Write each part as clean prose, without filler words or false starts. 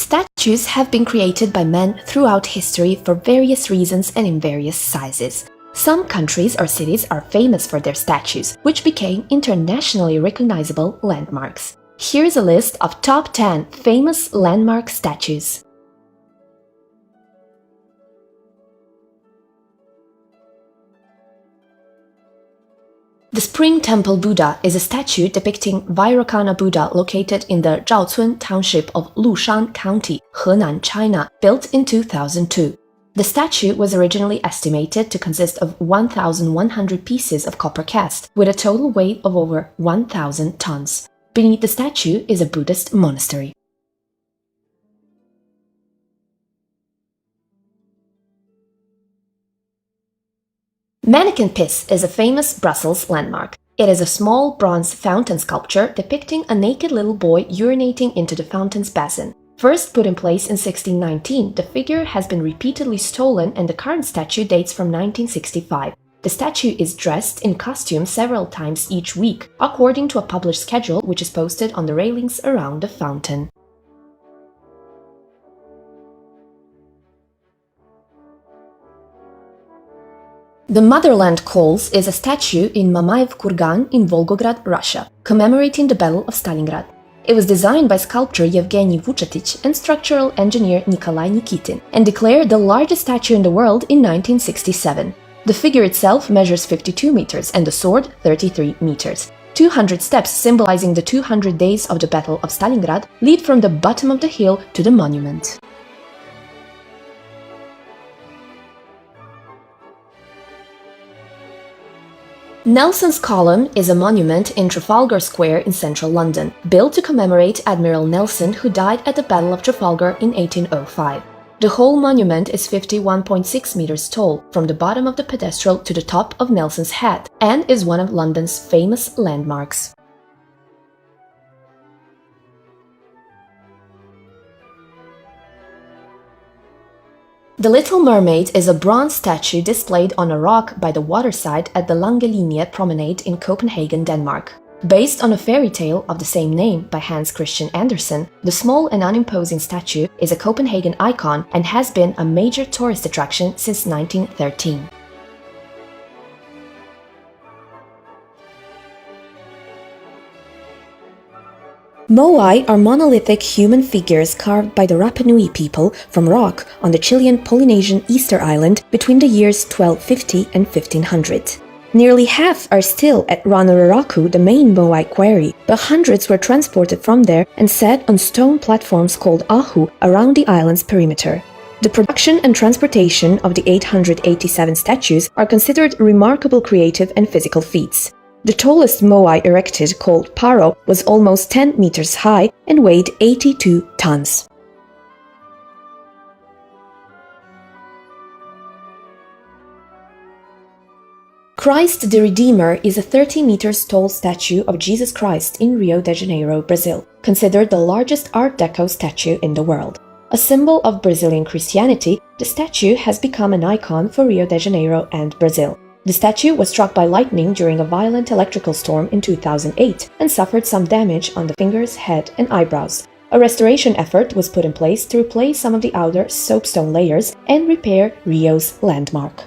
Statues have been created by men throughout history for various reasons and in various sizes. Some countries or cities are famous for their statues, which became internationally recognizable landmarks. Here's a list of top 10 famous landmark statues. The Spring Temple Buddha is a statue depicting Vairocana Buddha located in the Zhaocun township of Lushan County, Henan, China, built in 2002. The statue was originally estimated to consist of 1,100 pieces of copper cast, with a total weight of over 1,000 tons. Beneath the statue is a Buddhist monastery. Maninpis is a famous Brussels landmark. It is a small bronze fountain sculpture depicting a naked little boy urinating into the fountain's basin. First put in place in 1619, the figure has been repeatedly stolen and the current statue dates from 1965. The statue is dressed in costume several times each week, according to a published schedule which is posted on the railings around the fountain. The Motherland Cols is a statue in Mamayev Kurgan in Volgograd, Russia, commemorating the Battle of Stalingrad. It was designed by sculptor Yevgeny Vuchetich and structural engineer Nikolai Nikitin, and declared the largest statue in the world in 1967. The figure itself measures 52 meters and the sword 33 meters. 200 steps symbolizing the 200 days of the Battle of Stalingrad lead from the bottom of the hill to the monument. Nelson's Column is a monument in Trafalgar Square in central London, built to commemorate Admiral Nelson, who died at the Battle of Trafalgar in 1805. The whole monument is 51.6 meters tall, from the bottom of the pedestal to the top of Nelson's hat, and is one of London's famous landmarks. The Little Mermaid is a bronze statue displayed on a rock by the waterside at the Langelinie promenade in Copenhagen, Denmark. Based on a fairy tale of the same name by Hans Christian Andersen, the small and unimposing statue is a Copenhagen icon and has been a major tourist attraction since 1913. Moai are monolithic human figures carved by the Rapa Nui people from rock on the Chilean Polynesian Easter Island between the years 1250 and 1500. Nearly half are still at Ranararaku, the main Moai quarry, but hundreds were transported from there and set on stone platforms called ahu around the island's perimeter. The production and transportation of the 887 statues are considered remarkable creative and physical feats. The tallest moai erected, called Paro, was almost 10 meters high and weighed 82 tons. Christ the Redeemer is a 30 meters tall statue of Jesus Christ in Rio de Janeiro, Brazil, considered the largest Art Deco statue in the world. A symbol of Brazilian Christianity, the statue has become an icon for Rio de Janeiro and Brazil. The statue was struck by lightning during a violent electrical storm in 2008 and suffered some damage on the fingers, head, and eyebrows. A restoration effort was put in place to replace some of the outer soapstone layers and repair Rio's landmark.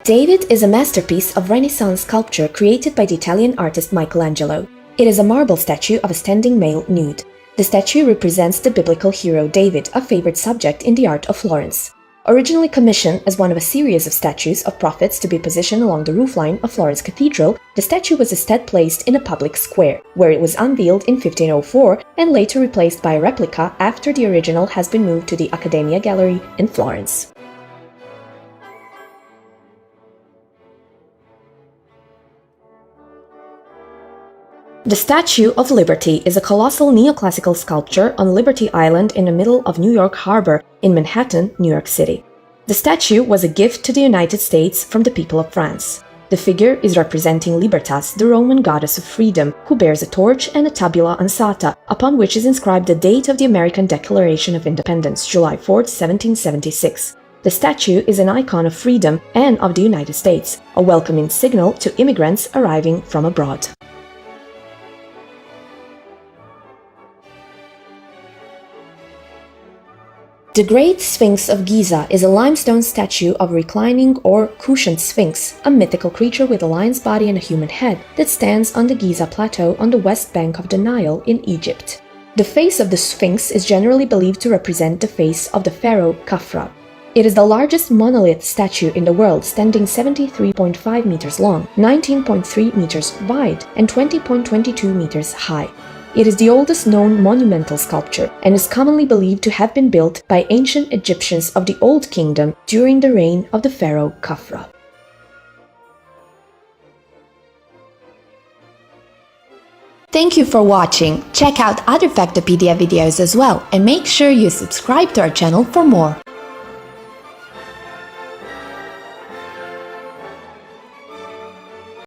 David is a masterpiece of Renaissance sculpture created by the Italian artist Michelangelo. It is a marble statue of a standing male nude. The statue represents the biblical hero David, a favorite subject in the art of Florence. Originally commissioned as one of a series of statues of prophets to be positioned along the roofline of Florence Cathedral, the statue was instead placed in a public square, where it was unveiled in 1504 and later replaced by a replica after the original has been moved to the Accademia Gallery in Florence. The Statue of Liberty is a colossal neoclassical sculpture on Liberty Island in the middle of New York Harbor in Manhattan, New York City. The statue was a gift to the United States from the people of France. The figure is representing Libertas, the Roman goddess of freedom, who bears a torch and a tabula ansata, upon which is inscribed the date of the American Declaration of Independence, July 4, 1776. The statue is an icon of freedom and of the United States, a welcoming signal to immigrants arriving from abroad. The Great Sphinx of Giza is a limestone statue of reclining or cushioned sphinx, a mythical creature with a lion's body and a human head that stands on the Giza Plateau on the west bank of the Nile in Egypt. The face of the sphinx is generally believed to represent the face of the pharaoh Khafra. It is the largest monolith statue in the world, standing 73.5 meters long, 19.3 meters wide, and 20.22 meters high. It is the oldest known monumental sculpture and is commonly believed to have been built by ancient Egyptians of the Old Kingdom during the reign of the pharaoh Khafra. Thank you for watching. Check out other Factopedia videos as well and make sure you subscribe to our channel for more.